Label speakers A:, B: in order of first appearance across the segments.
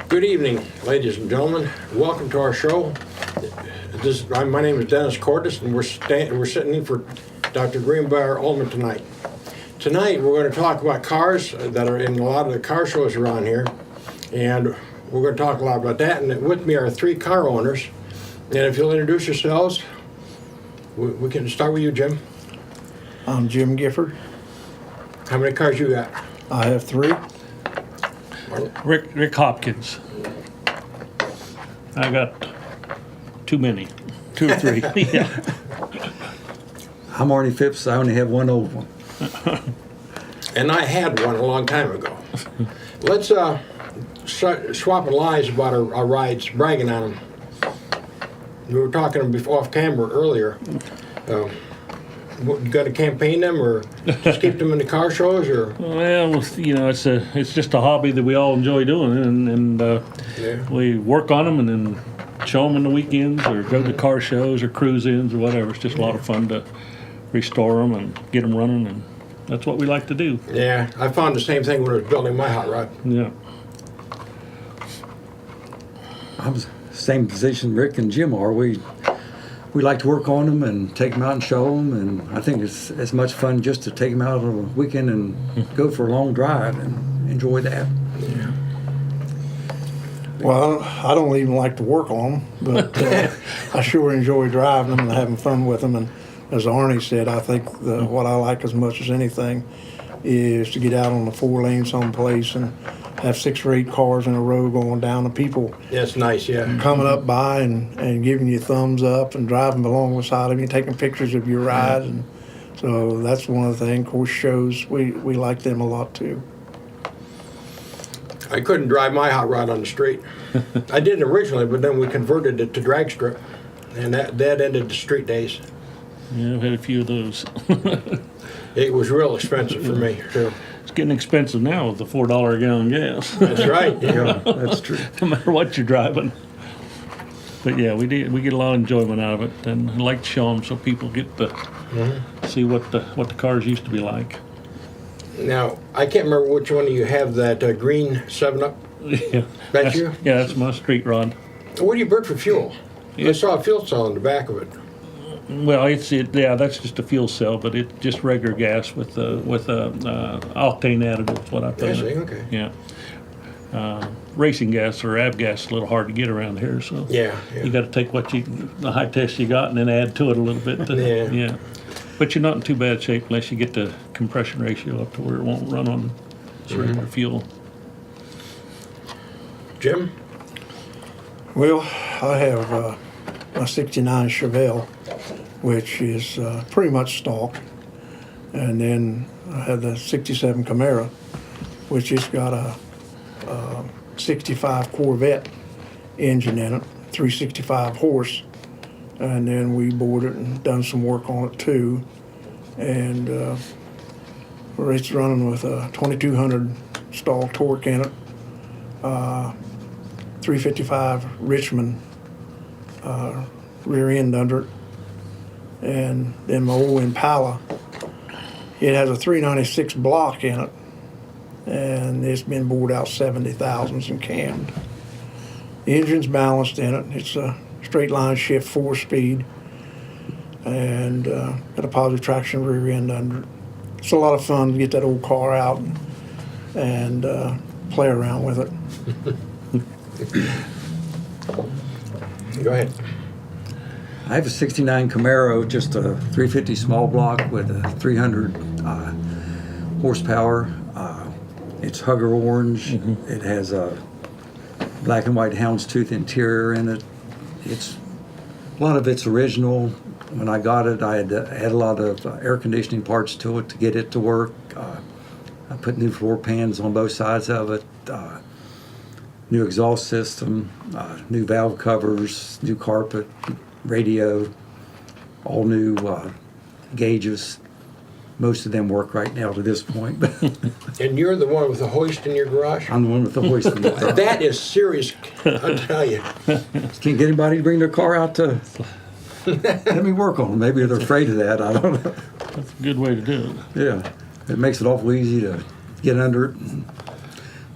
A: Good evening, ladies and gentlemen. Welcome to our show. My name is Dennis Cordes, and we're sitting in for Dr. Greenbrier Ullman tonight. Tonight, we're going to talk about cars that are in a lot of the car shows around here, and we're going to talk a lot about that. And with me are three car owners. And if you'll introduce yourselves, we can start with you, Jim.
B: I'm Jim Gifford.
A: How many cars you got?
B: I have three.
C: Rick Hopkins. I got too many. 2 or 3. Yeah.
D: I'm Arnie Phipps. I only have one old one.
A: And I had one a long time ago. Let's swapping lies about our rides, bragging on them. We were talking before off camera earlier. You got to campaign them, or just keep them in the car shows, or?
C: Well, you know, it's just a hobby that we all enjoy doing, and we work on them and then show them in the weekends, or go to car shows or cruise-ins or whatever. It's just a lot of fun to restore them and get them running, and that's what we like to do.
A: Yeah, I found the same thing when I was building my hot rod.
C: Yeah.
D: I'm the same position Rick and Jim are. We like to work on them and take them out and show them, and I think it's as much fun just to take them out on a weekend and go for a long drive and enjoy that.
A: Yeah.
B: Well, I don't even like to work on them, but I sure enjoy driving them and having fun with them. And as Arnie said, I think what I like as much as anything is to get out on the 4 lane someplace and have 6 or 8 cars in a row going down, and people
A: That's nice, yeah.
B: coming up by and giving you thumbs up and driving along the side of you, taking pictures of your ride. And so that's one of the things. Of course, shows, we like them a lot too.
A: I couldn't drive my hot rod on the street. I did originally, but then we converted it to drag strip, and that ended the street days.
C: Yeah, I've had a few of those.
A: It was real expensive for me, too.
C: It's getting expensive now with the $4 a gallon gas.
A: That's right, yeah.
D: That's true.
C: No matter what you're driving. But yeah, we get a lot of enjoyment out of it, and I like to show them so people get to see what the cars used to be like.
A: Now, I can't remember which one of you have that green 7-Up.
C: Yeah,
A: That's you?
C: Yeah, that's my street rod.
A: What do you burn for fuel?
C: Yeah.
A: I saw a fuel cell in the back of it.
C: Well, that's just a fuel cell, but it's just regular gas with octane additive. What I put
A: I
C: in
A: see,
C: it.
A: okay.
C: Yeah. Racing gas or ab gas is a little hard to get around here, so
A: Yeah.
C: you got to take the high test you got and then add to it a little bit.
A: Yeah.
C: But you're not in too bad shape unless you get the compression ratio up to where it won't run on regular fuel.
A: Jim?
B: Well, I have a 69 Chevelle, which is pretty much stock. And then I have the 67 Camaro, which has got a 65 Corvette engine in it, 365 horse. And then we bored it and done some work on it too. And it's running with a 2200 stall torque in it, 355 Richmond rear end under it. And then my old Impala, it has a 396 block in it, and it's been bored out 70,000s and cammed. The engine's balanced in it. It's a straight line shift 4-speed, and got a positive traction rear end under it. It's a lot of fun to get that old car out and play around with it.
A: Go ahead.
D: I have a 69 Camaro, just a 350 small block with a 300 horsepower. It's Hugger orange. It has a black and white houndstooth interior in it. A lot of it's original. When I got it, I had to add a lot of air conditioning parts to it to get it to work. I put new floor pans on both sides of it, new exhaust system, new valve covers, new carpet, radio, all new gauges. Most of them work right now to this point.
A: And you're the one with the hoist in your garage?
D: I'm the one with the hoist in the garage.
A: That is serious, I'll tell you.
D: Can't get anybody to bring their car out to let me work on them. Maybe they're afraid of that. I don't know.
C: That's a good way to do it.
D: Yeah, it makes it awful easy to get under it.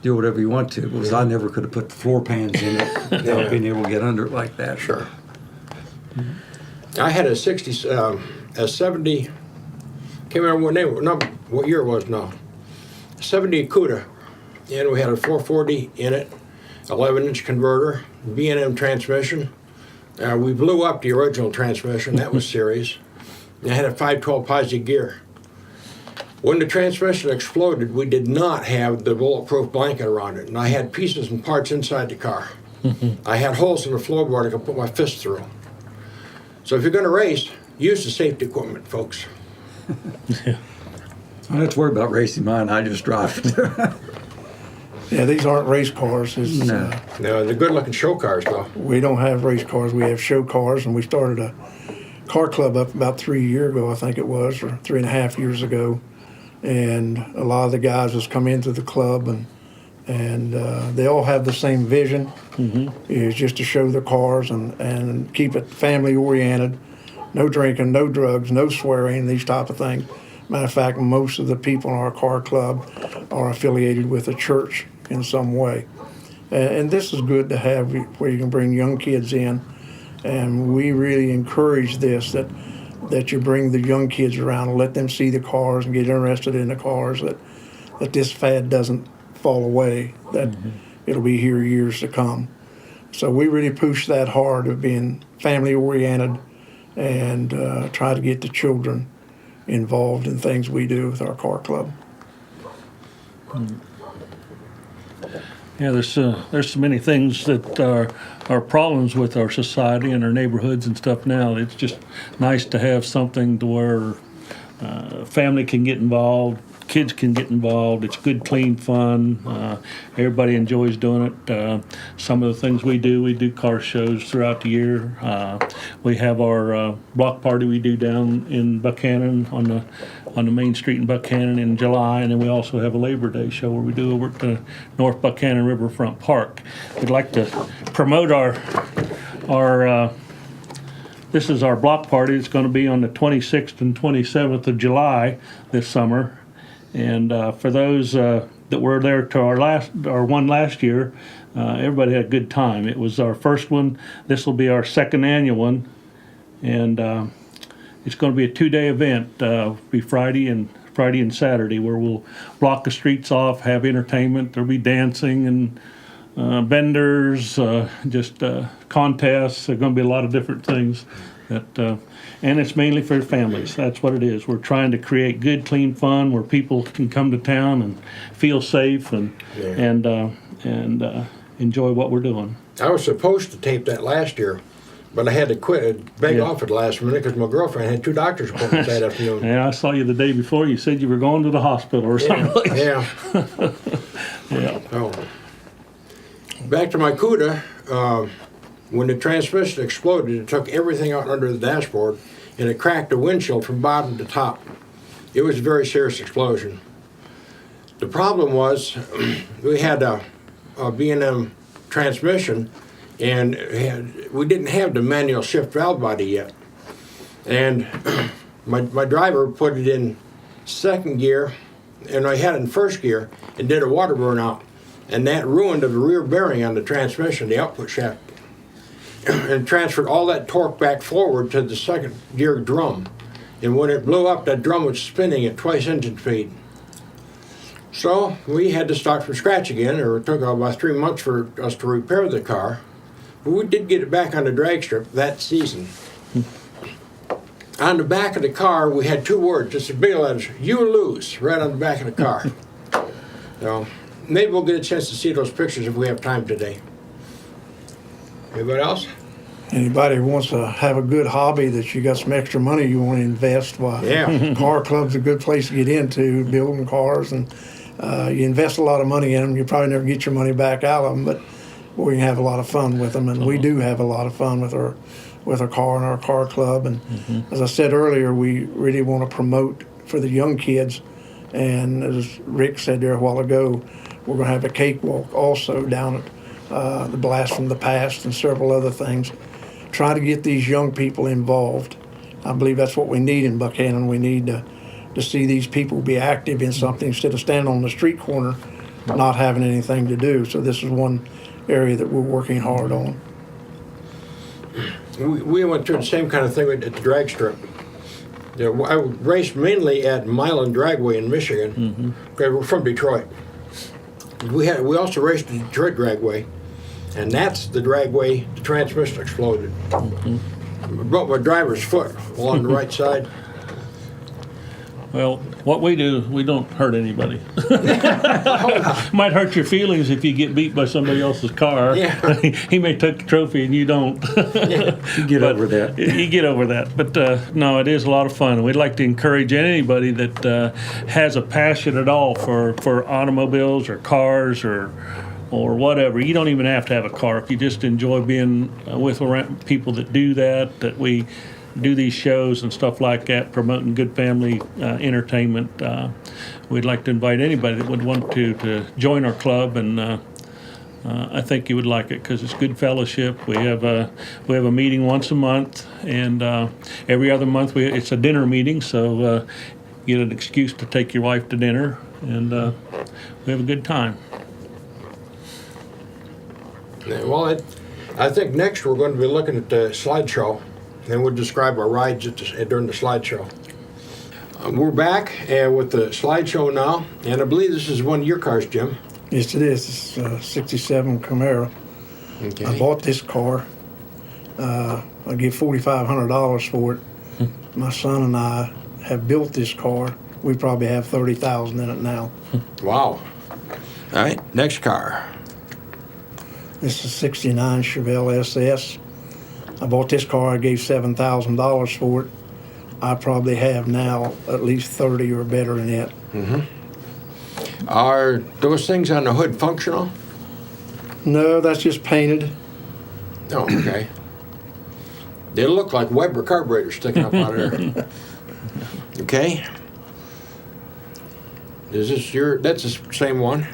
D: do whatever you want to. Because I never could have put the floor pans in it without being able to get under it like that.
A: Sure. I had a 70, can't remember what year it was now. 70 Cuda, and we had a 440 in it, 11-inch converter, B&M transmission. We blew up the original transmission. That was serious. And I had a 512 posi gear. When the transmission exploded, we did not have the bulletproof blanket around it, and I had pieces and parts inside the car. I had holes in the floorboard I could put my fist through. So if you're going to race, use the safety equipment, folks.
D: I don't have to worry about racing mine. I just drive.
B: Yeah, these aren't race cars.
D: No.
A: No, they're good-looking show cars, though.
B: We don't have race cars. We have show cars, and we started a car club up about 3 years ago, I think it was, or 3.5 years ago. And a lot of the guys has come into the club, and they all have the same vision. Is just to show the cars and keep it family oriented. No drinking, no drugs, no swearing, these type of things. Matter of fact, most of the people in our car club are affiliated with a church in some way. And this is good to have where you can bring young kids in. And we really encourage this, that you bring the young kids around and let them see the cars and get interested in the cars, that this fad doesn't fall away, that it'll be here years to come. So we really push that hard of being family oriented and try to get the children involved in things we do with our car club.
C: Yeah, there's so many things that are problems with our society and our neighborhoods and stuff now. It's just nice to have something to where family can get involved, kids can get involved. It's good, clean fun. Everybody enjoys doing it. Some of the things we do car shows throughout the year. We have our block party we do down in Buchanan on the main street in Buchanan in July, and then we also have a Labor Day show where we do over at the North Buchanan Riverfront Park. We'd like to promote our this is our block party. It's going to be on the 26th and 27th of July this summer. And for those that were there to our one last year, everybody had a good time. It was our first one. This will be our second annual one, and it's going to be a 2-day event. It'll be Friday and Saturday, where we'll block the streets off, have entertainment. There'll be dancing and vendors, just contests. There's going to be a lot of different things that. And it's mainly for families. That's what it is. We're trying to create good, clean fun where people can come to town and feel safe and enjoy what we're doing.
A: I was supposed to tape that last year, but I had to quit, beg off at the last minute because my girlfriend had 2 doctor's appointments that afternoon.
C: Yeah, I saw you the day before. You said you were going to the hospital or something.
A: Yeah.
C: Yeah.
A: Oh. Back to my Cuda. When the transmission exploded, it took everything out under the dashboard, and it cracked the windshield from bottom to top. It was a very serious explosion. The problem was we had a B&M transmission, and we didn't have the manual shift valve body yet. And my driver put it in second gear, and I had it in first gear, and did a water burnout, and that ruined the rear bearing on the transmission, the output shaft, and transferred all that torque back forward to the second gear drum. And when it blew up, that drum was spinning at twice engine speed. So we had to start from scratch again, or it took about 3 months for us to repair the car. But we did get it back on the drag strip that season. On the back of the car, we had 2 words, just big letters, "You lose," right on the back of the car. So maybe we'll get a chance to see those pictures if we have time today. Anybody else?
B: Anybody who wants to have a good hobby that you got some extra money you want to invest, why?
A: Yeah.
B: Car club's a good place to get into, building cars, and you invest a lot of money in them. You probably never get your money back out of them, but we can have a lot of fun with them, and we do have a lot of fun with our car and our car club. And as I said earlier, we really want to promote for the young kids. And as Rick said there a while ago, we're going to have a cakewalk also down at the Blast from the Past and several other things. Try to get these young people involved. I believe that's what we need in Buchanan. We need to see these people be active in something instead of standing on the street corner not having anything to do. So this is one area that we're working hard on.
A: We went through the same kind of thing at the drag strip. Yeah, I raced mainly at Milan Dragway in Michigan. Okay, we're from Detroit. We also raced the Detroit Dragway, and that's the dragway the transmission exploded. Broke my driver's foot along the right side.
C: Well, what we do, we don't hurt anybody. Might hurt your feelings if you get beat by somebody else's car.
A: Yeah.
C: He may take the trophy and you don't.
D: You get over that.
C: You get over that. But no, it is a lot of fun. We'd like to encourage anybody that has a passion at all for automobiles or cars or whatever. You don't even have to have a car. If you just enjoy being with around people that do that we do these shows and stuff like that, promoting good family entertainment. We'd like to invite anybody that would want to join our club, and I think you would like it because it's good fellowship. We have a meeting once a month, and every other month it's a dinner meeting, so you get an excuse to take your wife to dinner, and we have a good time.
A: Well, I think next we're going to be looking at the slideshow, and we'll describe our rides during the slideshow. We're back with the slideshow now, and I believe this is one of your cars, Jim.
B: Yes, it is. It's a 67 Camaro.
A: Okay.
B: I bought this car. I gave $4,500 for it. My son and I have built this car. We probably have 30,000 in it now.
A: Wow. All right, next car.
B: This is a 69 Chevelle SS. I bought this car. I gave $7,000 for it. I probably have now at least 30 or better in it.
A: Are those things on the hood functional?
B: No, that's just painted.
A: Oh, okay. They look like Weber carburetors sticking up out of there. Okay. Is this that's the same one?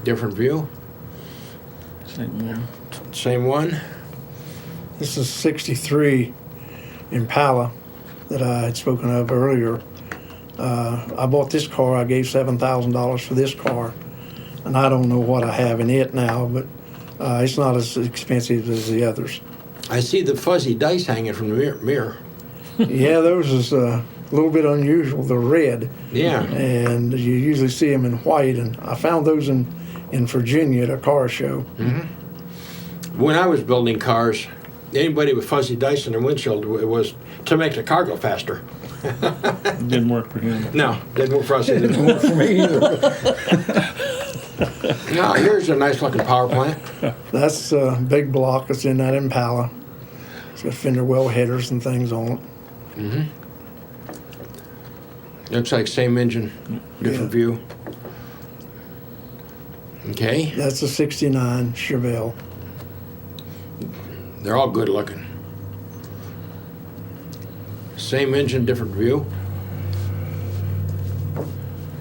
A: Different view?
C: Same one.
A: Same one?
B: This is 63 Impala that I had spoken of earlier. I bought this car. I gave $7,000 for this car, and I don't know what I have in it now, but it's not as expensive as the others.
A: I see the fuzzy dice hanging from the mirror.
B: Yeah, those is a little bit unusual. They're red,
A: Yeah.
B: and you usually see them in white, and I found those in Virginia at a car show.
A: When I was building cars, anybody with fuzzy dice in their windshield, it was to make the car go faster.
C: Didn't work for him.
A: No, didn't work for us either.
B: Didn't work for me either.
A: Now, here's a nice looking power plant.
B: That's a big block that's in that Impala. It's got fender well headers and things on it.
A: Looks like same engine, different
B: Yeah.
A: view. Okay,
B: That's a 69 Chevelle.
A: they're all good looking. Same engine, different view.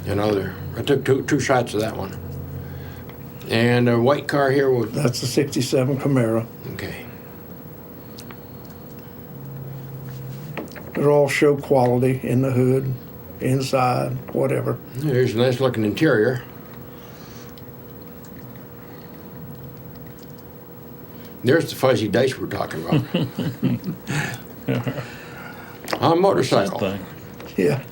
A: Another. I took two shots of that one. And a white car here with.
B: That's a 67 Camaro.
A: Okay.
B: They're all show quality in the hood, inside, whatever.
A: There's a nice looking interior. There's the fuzzy dice we're talking about. On a motorcycle.
C: Thing.
B: Yeah.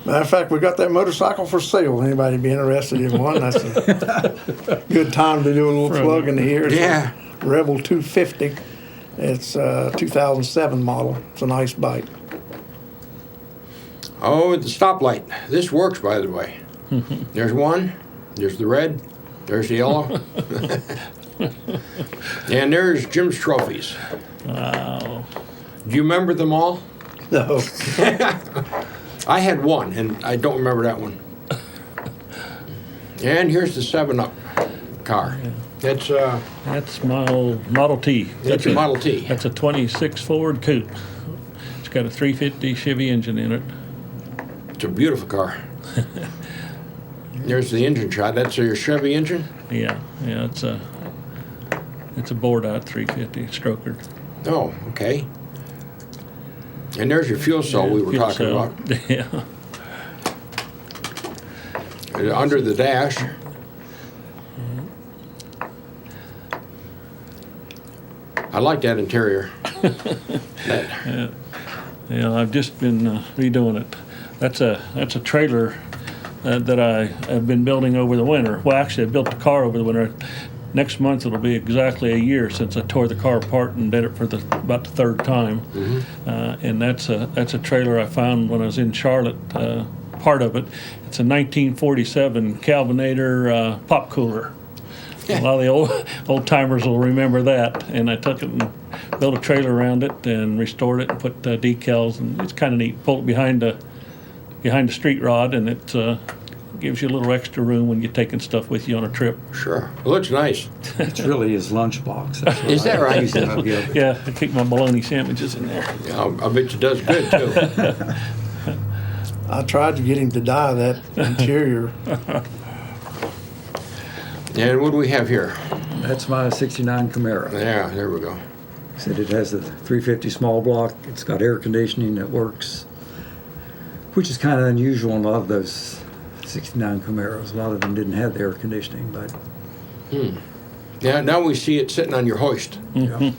B: Matter of fact, we got that motorcycle for sale. Anybody be interested in one? That's a good time to do a little plug in here. It's
A: Yeah.
B: a Rebel 250. It's a 2007 model. It's a nice bike.
A: Oh, the stoplight. This works, by the way. There's one. There's the red. There's the yellow. And there's Jim's trophies.
C: Wow.
A: Do you remember them all?
B: No.
A: I had one, and I don't remember that one. And here's the 7-Up car. It's
C: That's my old Model T.
A: That's a Model T.
C: That's a 26 Ford Coupe. It's got a 350 Chevy engine in it.
A: It's a beautiful car. There's the engine shot. That's your Chevy engine?
C: Yeah, it's a bored out 350 stroker.
A: Oh, okay. And there's your fuel cell we were
C: Fuel
A: talking
C: cell.
A: about.
C: Yeah.
A: Under the dash. I like that interior.
C: Yeah, I've just been redoing it. That's a trailer that I have been building over the winter. Well, actually, I built the car over the winter. Next month it'll be exactly a year since I tore the car apart and did it for about the third time. And that's a trailer I found when I was in Charlotte. Part of it. It's a 1947 Calvinator pop cooler. A lot of the old timers will remember that. And I took it and built a trailer around it and restored it and put decals, and it's kind of neat. Pull it behind the street rod, and it gives you a little extra room when you're taking stuff with you on a trip.
A: Sure. It looks nice.
D: It's really his lunchbox. That's what
A: Is that
D: I
A: right?
D: use it of, yeah.
C: Yeah, I keep my bologna sandwiches in there.
A: Yeah, I bet you does good, too.
B: I tried to get him to dye that interior.
A: And what do we have here?
D: That's my 69 Camaro.
A: Yeah, there we go.
D: Said it has a 350 small block. It's got air conditioning that works, which is kind of unusual in a lot of those 69 Camaros. A lot of them didn't have the air conditioning, but
A: Yeah, now we see it sitting on your hoist.
D: yeah.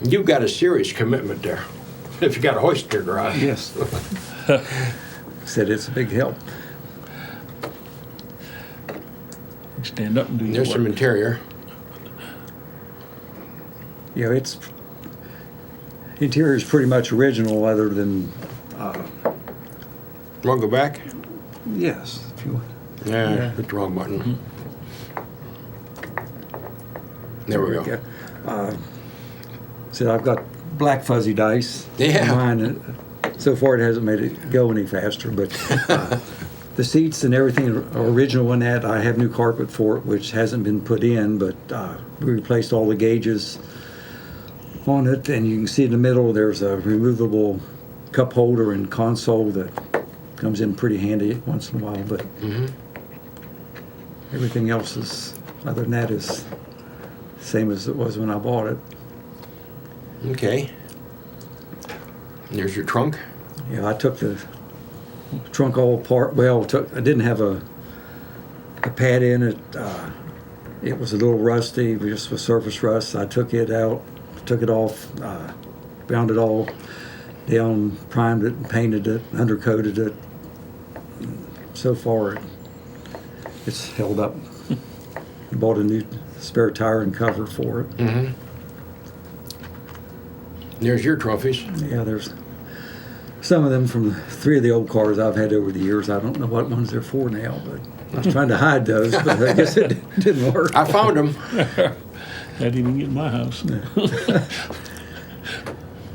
A: You've got a serious commitment there. If you got a hoist in your garage.
D: Yes. Said it's a big help.
C: Stand up and do your
A: There's
C: work.
A: some interior.
D: Yeah, it's interior is pretty much original, other than
A: Want to go back?
D: yes, if you want.
A: Yeah,
D: Yeah.
A: hit the wrong button. There we go.
D: Said I've got black fuzzy dice.
A: Yeah.
D: Mine, so far it hasn't made it go any faster, but the seats and everything are original in that. I have new carpet for it, which hasn't been put in, but we replaced all the gauges on it, and you can see in the middle there's a removable cup holder and console that comes in pretty handy once in a while, but everything else is, other than that, is same as it was when I bought it.
A: Okay. And there's your trunk.
D: Yeah, I took the trunk all apart. Well, I didn't have a pad in it. It was a little rusty, just with surface rust. I took it out, took it off, bound it all down, primed it, and painted it, undercoated it. So far, it's held up. Bought a new spare tire and cover for it.
A: There's your trophies.
D: Yeah, there's some of them from 3 of the old cars I've had over the years. I don't know what ones they're for now, but I was trying to hide those, but I guess it didn't work.
A: I found them.
C: I didn't even get in my house.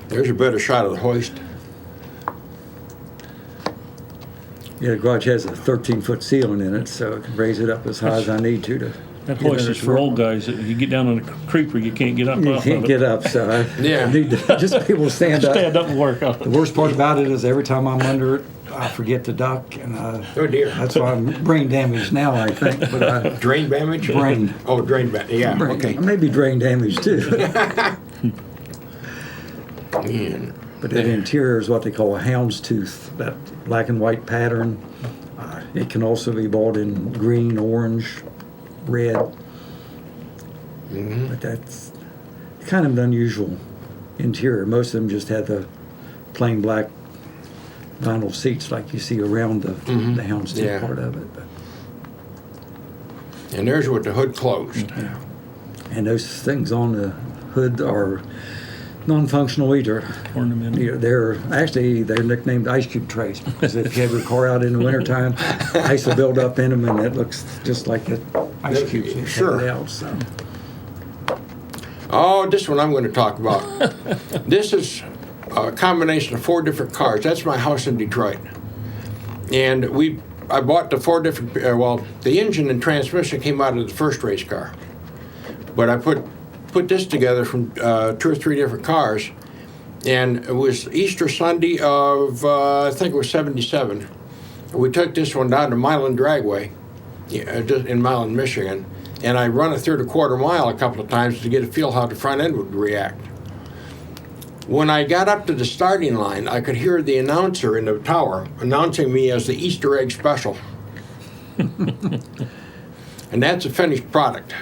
A: There's a better shot of the hoist.
D: Yeah, the garage has a 13-foot ceiling in it, so I can raise it up as high as I need to
C: That
D: get
C: hoist
D: under
C: is for old guys. You get down on a creeper, you can't get up
D: You
C: off
D: can't
C: of it.
D: get up, so I
A: Yeah.
D: need to just be able to stand up.
C: Stand up and work out.
D: The worst part about it is every time I'm under it, I forget to duck, and
A: Oh dear.
D: that's why I'm brain damaged now, I think. But I
A: Drain damage?
D: Brain.
A: Oh, drain damage. Yeah, okay.
D: maybe brain damage too.
A: Man.
D: But the interior is what they call a houndstooth, that black and white pattern. It can also be bought in green, orange, red. But that's kind of an unusual interior. Most of them just have the plain black vinyl seats like you see around the houndstooth
A: Yeah.
D: part of it. But,
A: And there's with the hood closed.
D: and those things on the hood are non-functional either.
C: Ornamental.
D: They're nicknamed ice cube trays, because if you have your car out in the wintertime, ice will build up in them, and it looks just like the ice cubes when you
A: Sure.
D: take it out. So.
A: Oh, this one I'm going to talk about. This is a combination of 4 different cars. That's my house in Detroit. And I bought the 4 different, the engine and transmission came out of the first race car. But I put this together from 2 or 3 different cars. And it was Easter Sunday of, I think it was 77. We took this one down to Milan Dragway, just in Milan, Michigan. And I run it through the quarter mile a couple of times to get a feel how the front end would react. When I got up to the starting line, I could hear the announcer in the tower announcing me as the Easter egg special. And that's a finished product.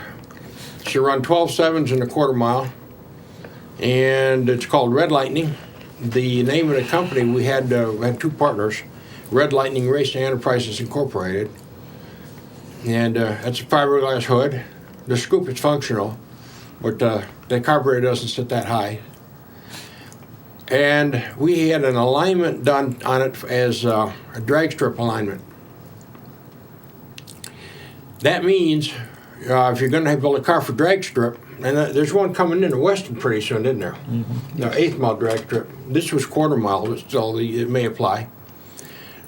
A: She run 12 sevens in a quarter mile, and it's called Red Lightning. The name of the company, we had two partners, Red Lightning Racing Enterprises Incorporated, and that's a fiberglass hood. The scoop is functional, but the carburetor doesn't sit that high. And we had an alignment done on it as a drag strip alignment. That means if you're going to build a car for drag strip, and there's one coming in Weston pretty soon, isn't there? Mm-hmm. The 8th mile drag strip. This was quarter mile, but still it may apply.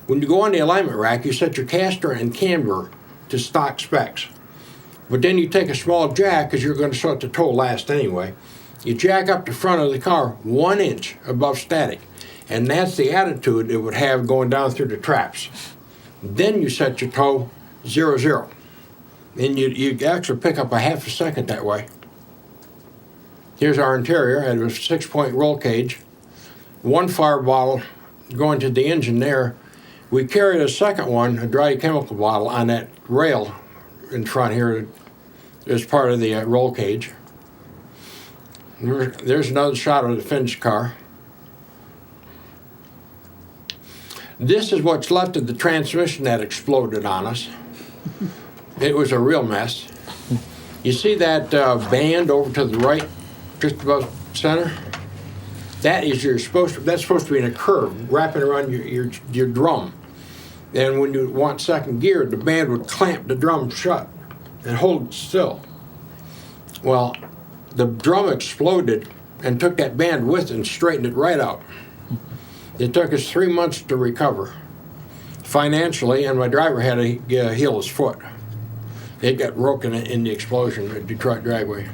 A: When you go on the alignment rack, you set your caster and camber to stock specs. But then you take a small jack, because you're going to start the toe last anyway. You jack up the front of the car 1 inch above static. And that's the attitude it would have going down through the traps. Then you set your toe 0-0. And you actually pick up a half a second that way. Here's our interior. It was a 6-point roll cage. 1 fire bottle going to the engine there. We carried a second one, a dry chemical bottle, on that rail in front here as part of the roll cage. There's another shot of the finished car. This is what's left of the transmission that exploded on us. It was a real mess. You see that band over to the right, just above center? That is that's supposed to be in a curve, wrapping around your drum. And when you want second gear, the band would clamp the drum shut and hold it still. Well, the drum exploded and took that band with it and straightened it right out. It took us 3 months to recover financially, and my driver had to heal his foot. It got broken in the explosion at Detroit Dragway.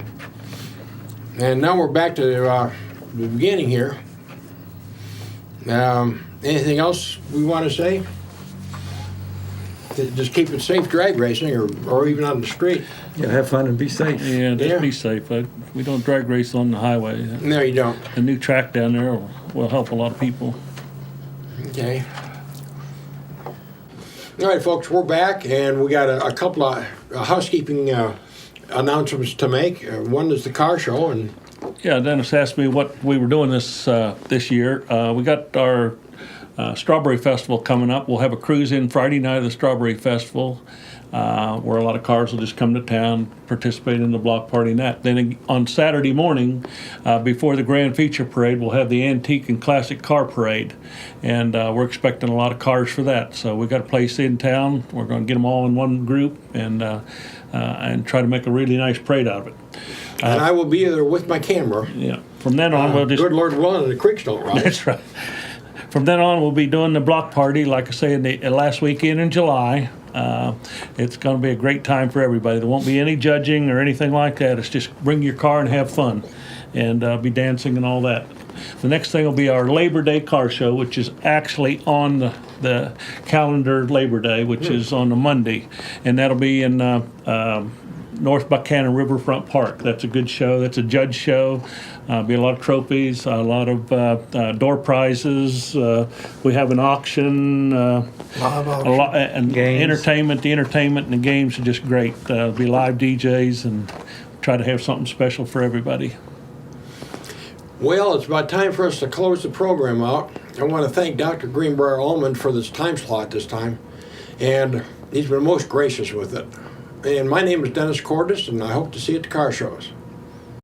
A: And now we're back to the beginning here. Anything else we want to say? Just keep it safe drag racing or even on the street.
D: Yeah, have fun and be safe.
C: Yeah, just be safe. We don't drag race on the highway.
A: No, you don't.
C: The new track down there will help a lot of people.
A: Okay. All right, folks, we're back, and we got a couple of housekeeping announcements to make. One is the car show, and
C: yeah, Dennis asked me what we were doing this year. We got our Strawberry Festival coming up. We'll have a cruise in Friday night of the Strawberry Festival, where a lot of cars will just come to town, participate in the block party and that. Then on Saturday morning, before the Grand Feature Parade, we'll have the Antique and Classic Car Parade. And we're expecting a lot of cars for that. So we got a place in town. We're going to get them all in one group and try to make a really nice parade out of it.
A: And I will be there with my camera.
C: Yeah. From then on, we'll just...
A: Good Lord willing, the creeks don't rise.
C: That's right. From then on, we'll be doing the block party, like I say, in the last weekend in July. It's going to be a great time for everybody. There won't be any judging or anything like that. It's just bring your car and have fun and be dancing and all that. The next thing will be our Labor Day car show, which is actually on the calendar Labor Day, which is on a Monday. And that'll be in North Buchanan Riverfront Park. That's a good show. That's a judge show. Be a lot of trophies, a lot of door prizes. We have an auction, a lot, and
D: games.
C: entertainment. The entertainment and the games are just great. Be live DJs and try to have something special for everybody.
A: Well, it's about time for us to close the program out. I want to thank Dr. Greenbrier Allman for this time slot this time, and he's been most gracious with it. And my name is Dennis Cordis, and I hope to see you at the car shows.